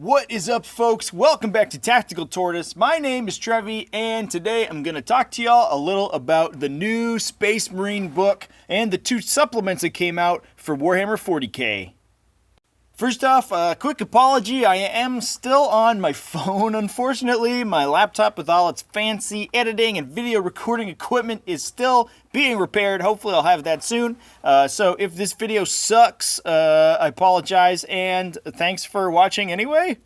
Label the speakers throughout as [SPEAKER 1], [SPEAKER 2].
[SPEAKER 1] What is up, folks? Welcome back to Tactical Tortoise. My name is Trevi, and today I'm going to talk to y'all a little about the new Space Marine book and the 2 supplements that came out for Warhammer 40k. First off, a quick apology. I am still on my phone, unfortunately. My laptop with all its fancy editing and video recording equipment is still being repaired. Hopefully I'll have that soon. So if this video sucks, I apologize, and thanks for watching anyway.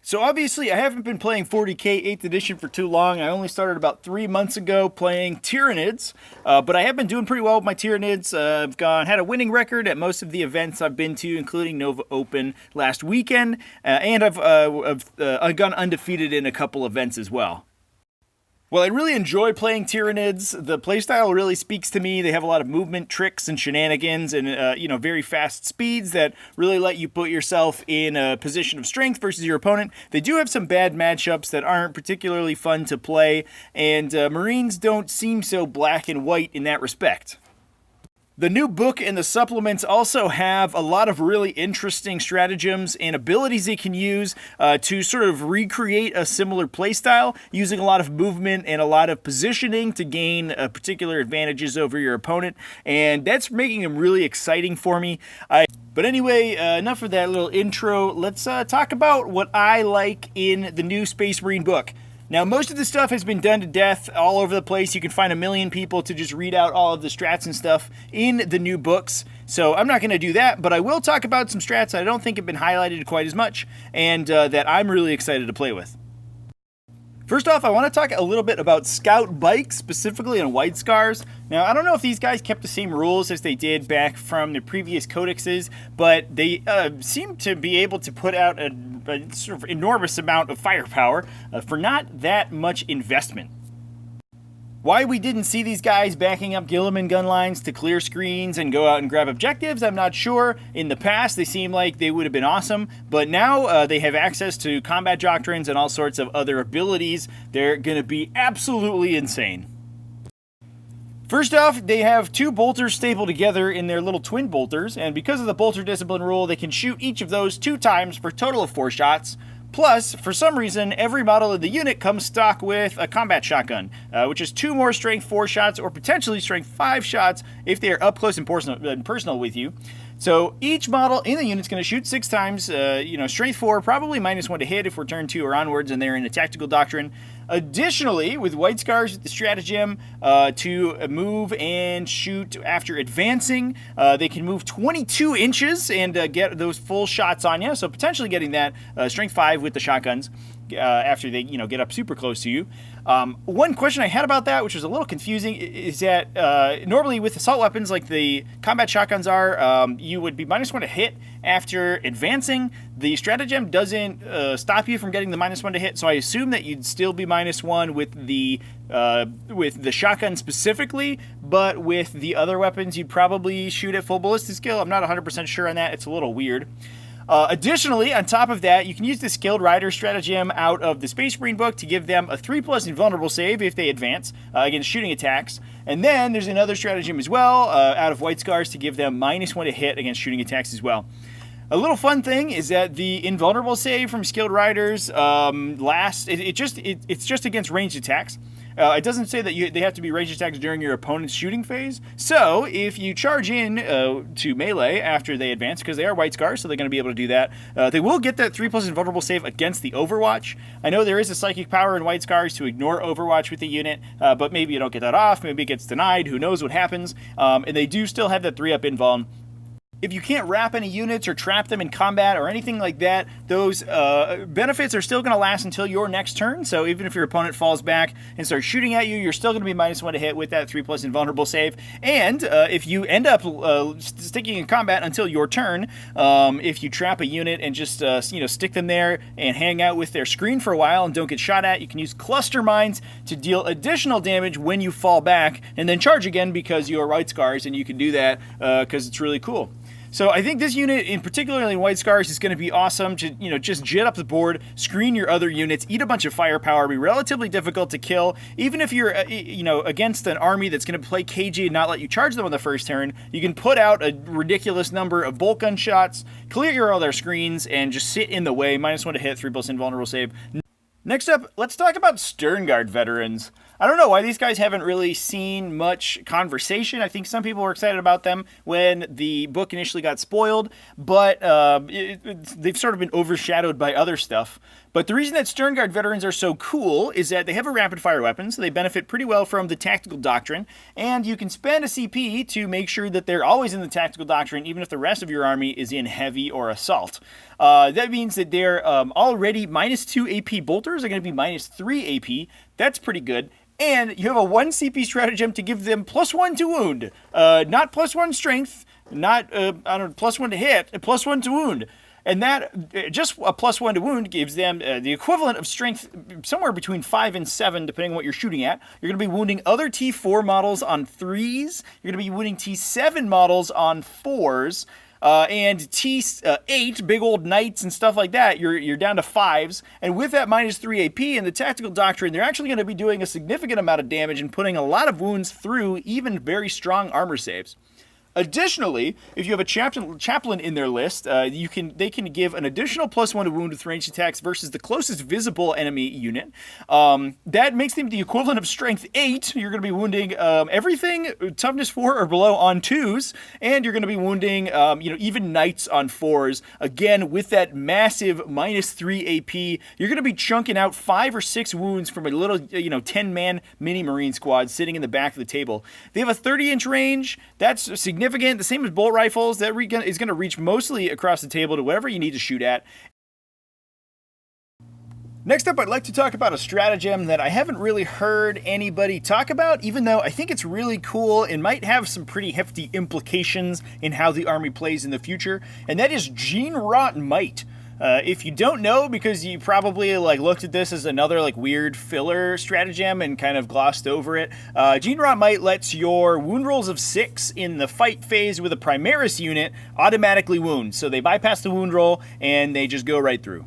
[SPEAKER 1] So obviously I haven't been playing 40k 8th edition for too long. I only started about 3 months ago playing Tyranids, but I have been doing pretty well with my Tyranids. I've had a winning record at most of the events I've been to, including Nova Open last weekend, and I've gone undefeated in a couple events as well. Well, I really enjoy playing Tyranids. The playstyle really speaks to me. They have a lot of movement, tricks, and shenanigans, and very fast speeds that really let you put yourself in a position of strength versus your opponent. They do have some bad matchups that aren't particularly fun to play, and Marines don't seem so black and white in that respect. The new book and the supplements also have a lot of really interesting stratagems and abilities they can use to sort of recreate a similar playstyle, using a lot of movement and a lot of positioning to gain particular advantages over your opponent, and that's making them really exciting for me. But anyway, enough of that little intro. Let's talk about what I like in the new Space Marine book. Now, most of this stuff has been done to death all over the place. You can find a million people to just read out all of the strats and stuff in the new books. So I'm not going to do that, but I will talk about some strats that I don't think have been highlighted quite as much, and that I'm really excited to play with. First off, I want to talk a little bit about Scout Bikes, specifically on White Scars. Now, I don't know if these guys kept the same rules as they did back from the previous codexes, but they seem to be able to put out a sort of enormous amount of firepower for not that much investment. Why we didn't see these guys backing up Guilliman gun lines to clear screens and go out and grab objectives, I'm not sure. In the past, they seemed like they would have been awesome, but now they have access to combat doctrines and all sorts of other abilities. They're going to be absolutely insane. First off, they have 2 bolters stapled together in their little twin bolters, and because of the bolter discipline rule, they can shoot each of those 2 times for a total of 4 shots. Plus, for some reason, every model of the unit comes stock with a combat shotgun, which is 2 more strength 4 shots or potentially strength 5 shots if they are up close and personal with you. So each model in the unit is going to shoot 6 times, strength 4, probably -1 to hit if we're turn 2 or onwards and they're in a tactical doctrine. Additionally, with White Scars, the stratagem to move and shoot after advancing, they can move 22 inches and get those full shots on you, so potentially getting that strength 5 with the shotguns after they get up super close to you. One question I had about that, which was a little confusing, is that normally with assault weapons like the combat shotguns are, you would be -1 to hit after advancing. The stratagem doesn't stop you from getting the -1 to hit, so I assume that you'd still be -1 with the shotgun specifically, but with the other weapons you'd probably shoot at full ballistic skill. I'm not 100% sure on that. It's a little weird. Additionally, on top of that, you can use the Skilled Rider stratagem out of the Space Marine book to give them a 3+ invulnerable save if they advance against shooting attacks. And then there's another stratagem as well out of White Scars to give them -1 to hit against shooting attacks as well. A little fun thing is that the invulnerable save from Skilled Riders it's just against ranged attacks. It doesn't say that they have to be ranged attacks during your opponent's shooting phase. So if you charge in to melee after they advance, because they are White Scars, so they're going to be able to do that, they will get that 3+ invulnerable save against the Overwatch. I know there is a psychic power in White Scars to ignore Overwatch with the unit, but maybe you don't get that off, maybe it gets denied, who knows what happens. And they do still have that 3+ invuln. If you can't wrap any units or trap them in combat or anything like that, those benefits are still going to last until your next turn. So even if your opponent falls back and starts shooting at you, you're still going to be -1 to hit with that 3+ invulnerable save. And if you end up sticking in combat until your turn, if you trap a unit and just stick them there and hang out with their screen for a while and don't get shot at, you can use cluster mines to deal additional damage when you fall back and then charge again because you are White Scars, and you can do that because it's really cool. So I think this unit, in particularly in White Scars, is going to be awesome to, just jet up the board, screen your other units, eat a bunch of firepower, be relatively difficult to kill. Even if you're, against an army that's going to play cagey and not let you charge them on the first turn, you can put out a ridiculous number of Boltgun shots, clear your other screens, and just sit in the way. -1 to hit, 3+ invulnerable save. Next up, let's talk about Sternguard veterans. I don't know why these guys haven't really seen much conversation. I think some people were excited about them when the book initially got spoiled, but they've sort of been overshadowed by other stuff. But the reason that Sternguard veterans are so cool is that they have a rapid-fire weapon, so they benefit pretty well from the tactical doctrine, and you can spend a CP to make sure that they're always in the tactical doctrine, even if the rest of your army is in heavy or assault. That means that they're already -2 AP bolters are going to be -3 AP. That's pretty good. And you have a 1 CP stratagem to give them +1 to wound. Not +1 strength, not, +1 to hit, +1 to wound. And that, just a +1 to wound gives them the equivalent of strength somewhere between 5 and 7, depending on what you're shooting at. You're going to be wounding other T4 models on 3s. You're going to be wounding T7 models on 4s. And T8, big old knights and stuff like that, you're down to 5s. And with that -3 AP and the tactical doctrine, they're actually going to be doing a significant amount of damage and putting a lot of wounds through even very strong armor saves. Additionally, if you have a chaplain in their list, they can give an additional +1 to wound with ranged attacks versus the closest visible enemy unit. That makes them the equivalent of strength 8. You're going to be wounding everything toughness 4 or below on 2s, and you're going to be wounding even knights on 4s. Again, with that massive -3 AP, you're going to be chunking out 5 or 6 wounds from a little 10-man mini Marine squad sitting in the back of the table. They have a 30-inch range. That's significant. The same as bolt rifles. That is going to reach mostly across the table to whatever you need to shoot at. Next up, I'd like to talk about a stratagem that I haven't really heard anybody talk about, even though I think it's really cool and might have some pretty hefty implications in how the army plays in the future, and that is Gene-wrought might. If you don't know, because you probably looked at this as another weird filler stratagem and kind of glossed over it, Gene-wrought might lets your wound rolls of 6 in the fight phase with a Primaris unit automatically wound. So they bypass the wound roll and they just go right through.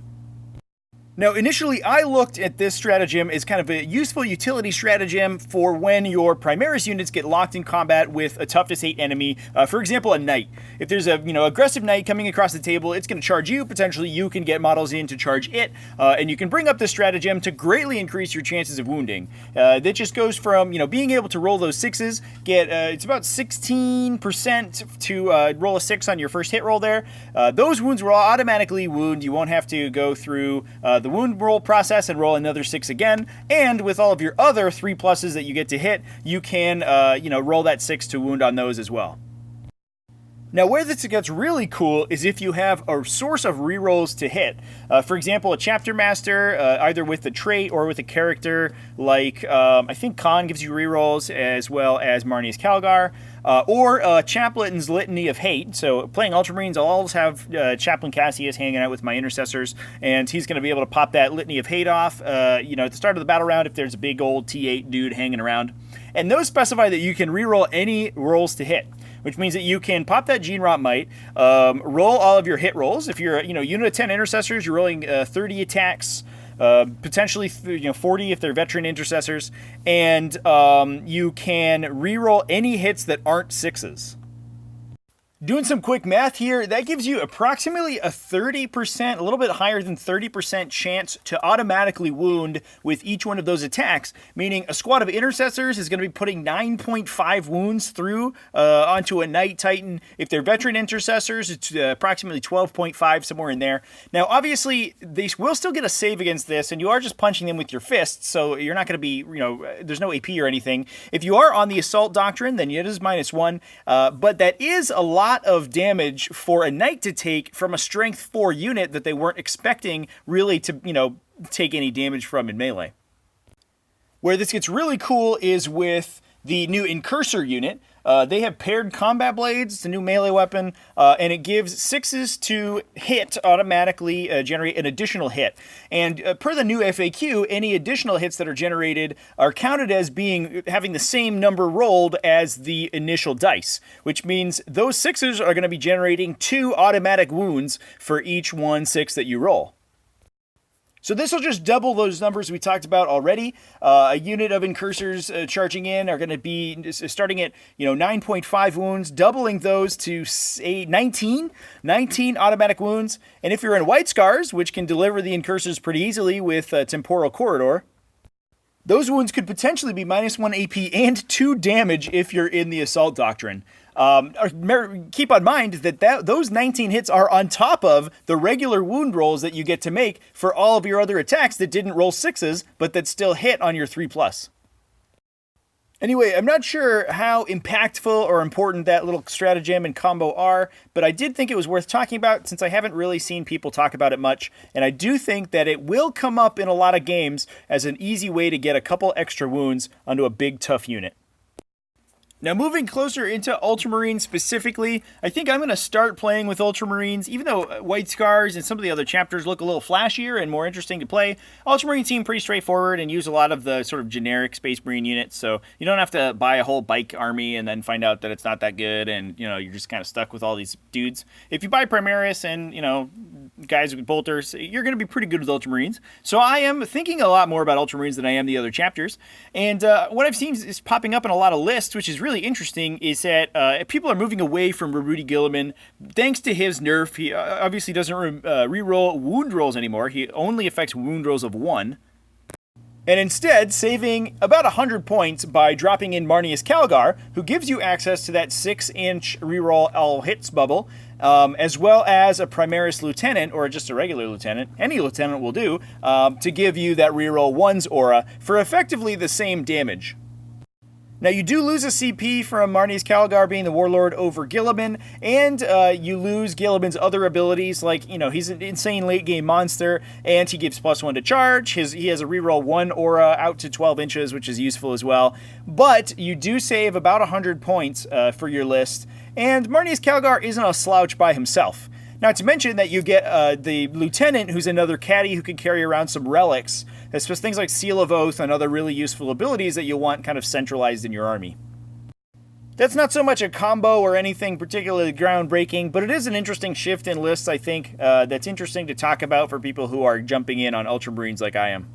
[SPEAKER 1] Now, initially, I looked at this stratagem as kind of a useful utility stratagem for when your Primaris units get locked in combat with a toughness 8 enemy. For example, a knight. If there's a aggressive knight coming across the table, it's going to charge you. Potentially, you can get models in to charge it, and you can bring up this stratagem to greatly increase your chances of wounding. That just goes from being able to roll those 6s, it's about 16% to roll a 6 on your first hit roll there. Those wounds will automatically wound. You won't have to go through the wound roll process and roll another 6 again, and with all of your other 3+ that you get to hit, you can roll that 6 to wound on those as well. Now, where this gets really cool is if you have a source of rerolls to hit. For example, a Chapter Master, either with the trait or with a character like, I think Khan gives you rerolls, as well as Marnius Calgar, or Chaplain's Litany of Hate. So playing Ultramarines, I'll always have Chaplain Cassius hanging out with my intercessors, and he's going to be able to pop that Litany of Hate off, at the start of the battle round if there's a big old T8 dude hanging around. And those specify that you can reroll any rolls to hit, which means that you can pop that Gene-wrought might, roll all of your hit rolls. If you're unit of 10 intercessors, you're rolling 30 attacks, potentially 40 if they're veteran intercessors, and you can reroll any hits that aren't 6s. Doing some quick math here, that gives you approximately a 30%, a little bit higher than 30% chance to automatically wound with each one of those attacks, meaning a squad of intercessors is going to be putting 9.5 wounds through onto a Knight Titan. If they're veteran intercessors, it's approximately 12.5, somewhere in there. Now, obviously, they will still get a save against this, and you are just punching them with your fists, so you're not going to be, there's no AP or anything. If you are on the Assault Doctrine, then it is -1, but that is a lot of damage for a knight to take from a strength 4 unit that they weren't expecting really to, take any damage from in melee. Where this gets really cool is with the new Incursor unit. They have paired combat blades. It's a new melee weapon, and it gives 6s to hit automatically generate an additional hit. And per the new FAQ, any additional hits that are generated are counted as having the same number rolled as the initial dice, which means those 6s are going to be generating 2 automatic wounds for each 1/6 that you roll. So this will just double those numbers we talked about already. A unit of Incursors charging in are going to be starting at 9.5 wounds, doubling those to 19 automatic wounds. And if you're in White Scars, which can deliver the Incursors pretty easily with Temporal Corridor, those wounds could potentially be -1 AP and 2 damage if you're in the Assault Doctrine. Keep in mind that those 19 hits are on top of the regular wound rolls that you get to make for all of your other attacks that didn't roll 6s, but that still hit on your 3+. Anyway, I'm not sure how impactful or important that little stratagem and combo are, but I did think it was worth talking about since I haven't really seen people talk about it much, and I do think that it will come up in a lot of games as an easy way to get a couple extra wounds onto a big, tough unit. Now, moving closer into Ultramarine specifically, I think I'm going to start playing with Ultramarines, even though White Scars and some of the other chapters look a little flashier and more interesting to play. Ultramarine seem pretty straightforward and use a lot of the sort of generic Space Marine units, so you don't have to buy a whole bike army and then find out that it's not that good and, you're just kind of stuck with all these dudes. If you buy Primaris and, guys with bolters, you're going to be pretty good with Ultramarines. So I am thinking a lot more about Ultramarines than I am the other chapters, and what I've seen is popping up in a lot of lists, which is really interesting, is that people are moving away from Rudy Gilliman thanks to his nerf. He obviously doesn't re-roll wound rolls anymore. He only affects wound rolls of 1. And instead, saving about 100 points by dropping in Marneus Calgar, who gives you access to that 6-inch reroll all hits bubble, as well as a Primaris Lieutenant, or just a regular Lieutenant, any Lieutenant will do, to give you that reroll 1's aura for effectively the same damage. Now, you do lose a CP from Marneus Calgar being the Warlord over Gilliman, and you lose Gilliman's other abilities, like, he's an insane late-game monster, and he gives +1 to charge. He has a reroll 1 aura out to 12 inches, which is useful as well. But you do save about 100 points for your list, and Marneus Calgar isn't a slouch by himself. Not to mention that you get the Lieutenant, who's another caddy who can carry around some relics. That's just things like Seal of Oath and other really useful abilities that you'll want kind of centralized in your army. That's not so much a combo or anything particularly groundbreaking, but it is an interesting shift in lists, I think, that's interesting to talk about for people who are jumping in on Ultramarines like I am.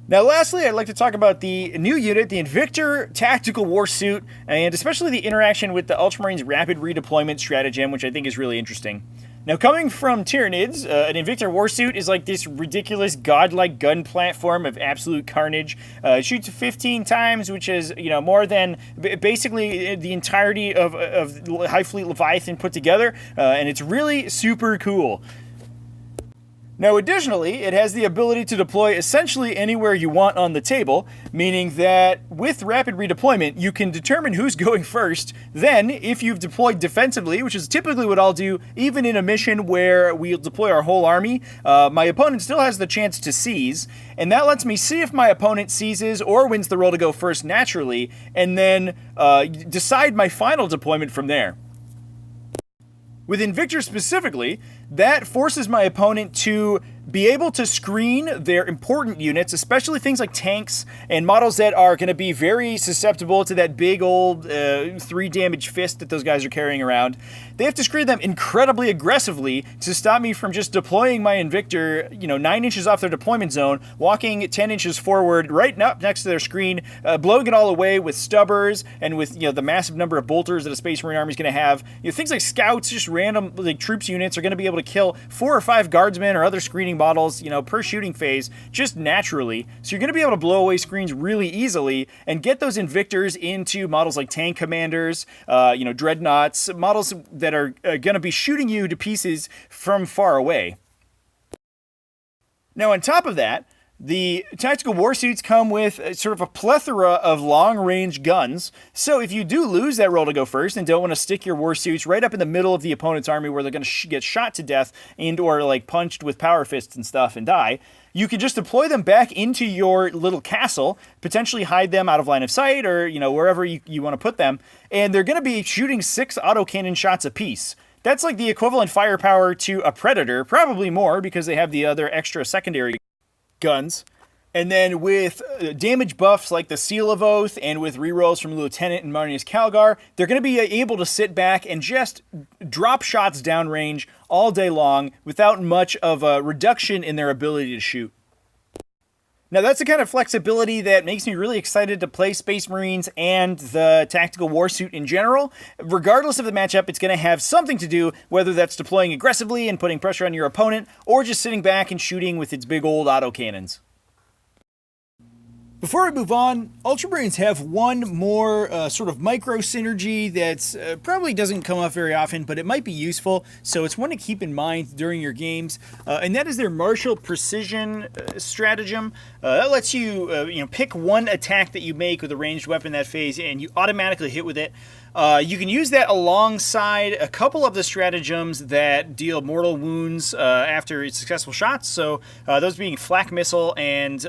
[SPEAKER 1] Now, lastly, I'd like to talk about the new unit, the Invictor Tactical Warsuit, and especially the interaction with the Ultramarines' rapid redeployment stratagem, which I think is really interesting. Now, coming from Tyranids, an Invictor Warsuit is like this ridiculous godlike gun platform of absolute carnage. It shoots 15 times, which is, more than basically the entirety of High Fleet Leviathan put together, and it's really super cool. Now, additionally, it has the ability to deploy essentially anywhere you want on the table, meaning that with rapid redeployment, you can determine who's going first. Then, if you've deployed defensively, which is typically what I'll do, even in a mission where we'll deploy our whole army, my opponent still has the chance to seize, and that lets me see if my opponent seizes or wins the roll to go first naturally, and then decide my final deployment from there. With Invictor specifically, that forces my opponent to be able to screen their important units, especially things like tanks and models that are going to be very susceptible to that big old 3 damage fist that those guys are carrying around. They have to screen them incredibly aggressively to stop me from just deploying my Invictor, 9 inches off their deployment zone, walking 10 inches forward, right up next to their screen, blowing it all away with stubbers and with the massive number of bolters that a Space Marine army is going to have. Things like scouts, just random troops units, are going to be able to kill 4 or 5 guardsmen or other screening models, per shooting phase, just naturally. So you're going to be able to blow away screens really easily and get those Invictors into models like tank commanders, dreadnoughts, models that are going to be shooting you to pieces from far away. Now, on top of that, The tactical warsuits come with sort of a plethora of long-range guns, so if you do lose that roll to go first and don't want to stick your warsuits right up in the middle of the opponent's army where they're going to get shot to death and or like punched with power fists and stuff and die, you can just deploy them back into your little castle, potentially hide them out of line of sight or, you know, wherever you want to put them, and they're going to be shooting 6 autocannon shots apiece. That's like the equivalent firepower to a Predator, probably more because they have the other extra secondary guns. And then with damage buffs like the Seal of Oath and with rerolls from Lieutenant and Marnius Calgar, they're going to be able to sit back and just drop shots downrange all day long without much of a reduction in their ability to shoot. Now that's the kind of flexibility that makes me really excited to play Space Marines and the tactical warsuit in general. Regardless of the matchup, it's going to have something to do, whether that's deploying aggressively and putting pressure on your opponent, or just sitting back and shooting with its big old autocannons. Before we move on, Ultramarines have one more sort of micro synergy that's probably doesn't come up very often, but it might be useful, so it's one to keep in mind during your games, and that is their martial precision stratagem. That lets you, pick one attack that you make with a ranged weapon that phase, and you automatically hit with it. You can use that alongside a couple of the stratagems that deal mortal wounds after successful shots. So those being Flak Missile and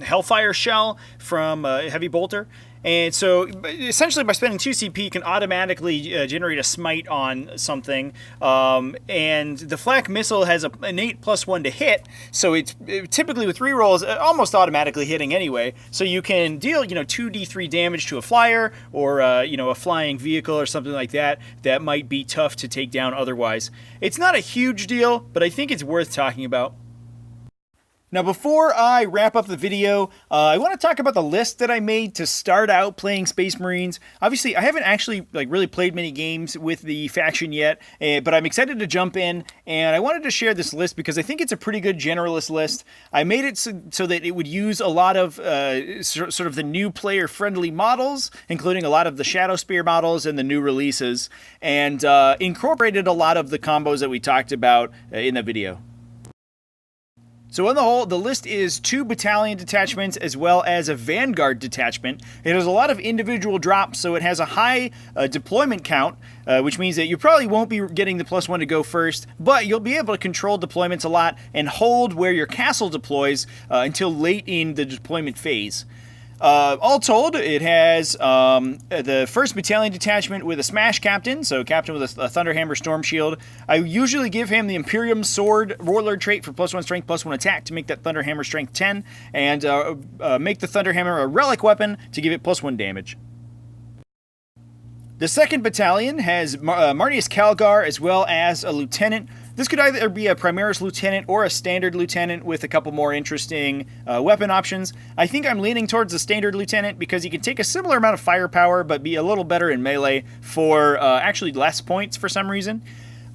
[SPEAKER 1] Hellfire Shell from Heavy Bolter. And so essentially by spending 2 CP, you can automatically generate a smite on something. And the Flak Missile has an innate +1 to hit, so it's typically with rerolls almost automatically hitting anyway. So you can deal 2d3 damage to a flyer or a flying vehicle or something like that that might be tough to take down otherwise. It's not a huge deal, but I think it's worth talking about. Now, before I wrap up the video, I want to talk about the list that I made to start out playing Space Marines. Obviously, I haven't actually really played many games with the faction yet, but I'm excited to jump in, and I wanted to share this list because I think it's a pretty good generalist list. I made it so that it would use a lot of sort of the new player-friendly models, including a lot of the Shadow Spear models and the new releases, and incorporated a lot of the combos that we talked about in the video. So on the whole, the list is 2 Battalion detachments as well as a Vanguard detachment. It has a lot of individual drops, so it has a high deployment count, which means that you probably won't be getting the +1 to go first, but you'll be able to control deployments a lot and hold where your castle deploys until late in the deployment phase. All told, it has the 1st Battalion detachment with a Smash Captain, so Captain with a Thunderhammer Storm Shield. I usually give him the Imperium Sword Warlord trait for +1 strength, +1 attack to make that Thunderhammer strength 10, and make the Thunderhammer a relic weapon to give it +1 damage. The 2nd Battalion has Marnius Calgar as well as a Lieutenant. This could either be a Primaris Lieutenant or a Standard Lieutenant with a couple more interesting weapon options. I think I'm leaning towards the Standard Lieutenant because he can take a similar amount of firepower but be a little better in melee for actually less points for some reason.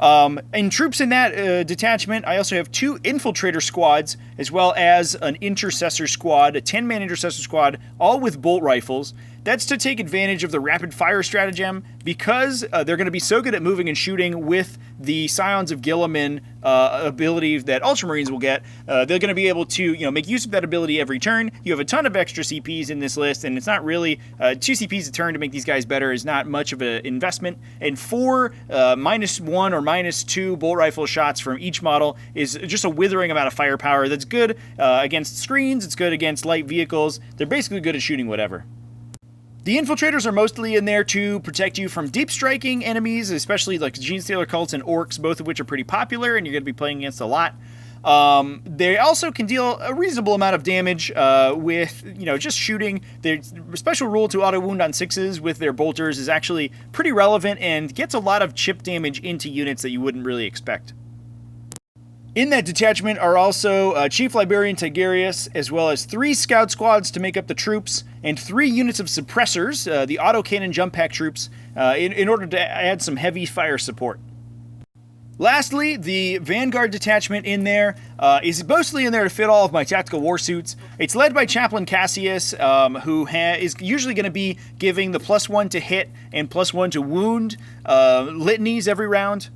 [SPEAKER 1] And troops in that detachment, I also have 2 Infiltrator squads as well as an Intercessor squad, a 10-man Intercessor squad, all with bolt rifles. That's to take advantage of the rapid fire stratagem because they're going to be so good at moving and shooting with the Scions of Guilliman ability that Ultramarines will get. They're going to be able to make use of that ability every turn. You have a ton of extra CPs in this list, and it's not really 2 CPs a turn to make these guys better is not much of an investment. And 4 -1 or -2 bolt rifle shots from each model is just a withering amount of firepower that's good against screens. It's good against light vehicles. They're basically good at shooting whatever. The Infiltrators are mostly in there to protect you from deep striking enemies, especially like Genestealer cults and orcs, both of which are pretty popular and you're going to be playing against a lot. They also can deal a reasonable amount of damage with, just shooting. Their special rule to auto wound on 6s with their bolters is actually pretty relevant and gets a lot of chip damage into units that you wouldn't really expect. In that detachment are also Chief Librarian Tigurius, as well as 3 scout squads to make up the troops, and 3 units of suppressors, the autocannon jump pack troops, in order to add some heavy fire support. Lastly, the Vanguard detachment in there is mostly in there to fit all of my tactical warsuits. It's led by Chaplain Cassius, who is usually going to be giving the +1 to hit and +1 to wound litanies every round.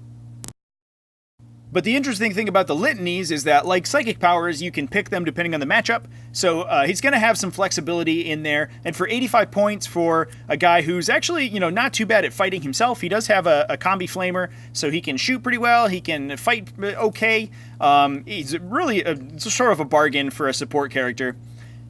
[SPEAKER 1] But the interesting thing about the litanies is that, like psychic powers, you can pick them depending on the matchup. So he's going to have some flexibility in there. And for 85 points for a guy who's actually, not too bad at fighting himself, he does have a combi flamer, so he can shoot pretty well. He can fight okay. He's really sort of a bargain for a support character.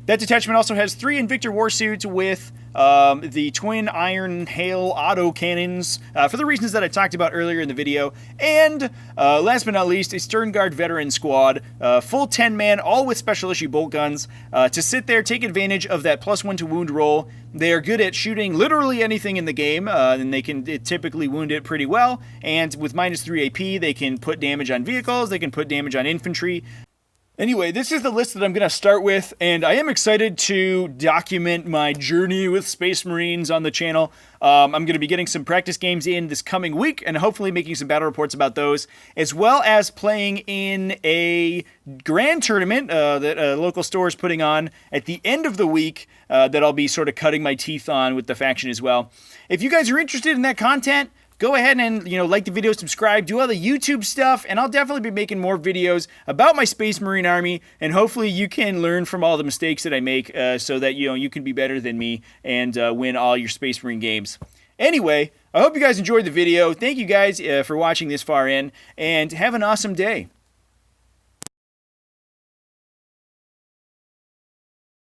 [SPEAKER 1] That detachment also has 3 Invictor warsuits with the twin iron hail autocannons for the reasons that I talked about earlier in the video. And last but not least, a Sternguard veteran squad, full 10-man, all with special issue bolt guns, to sit there, take advantage of that +1 to wound roll. They are good at shooting literally anything in the game, and they can typically wound it pretty well. And with -3 AP, they can put damage on vehicles, they can put damage on infantry. Anyway, this is the list that I'm going to start with, and I am excited to document my journey with Space Marines on the channel. I'm going to be getting some practice games in this coming week, and hopefully making some battle reports about those, as well as playing in a grand tournament that a local store is putting on at the end of the week that I'll be sort of cutting my teeth on with the faction as well. If you guys are interested in that content, go ahead and, like the video, subscribe, do all the YouTube stuff, and I'll definitely be making more videos about my Space Marine army, and hopefully you can learn from all the mistakes that I make so that, you can be better than me and win all your Space Marine games. Anyway, I hope you guys enjoyed the video. Thank you guys for watching this far in, and have an awesome day.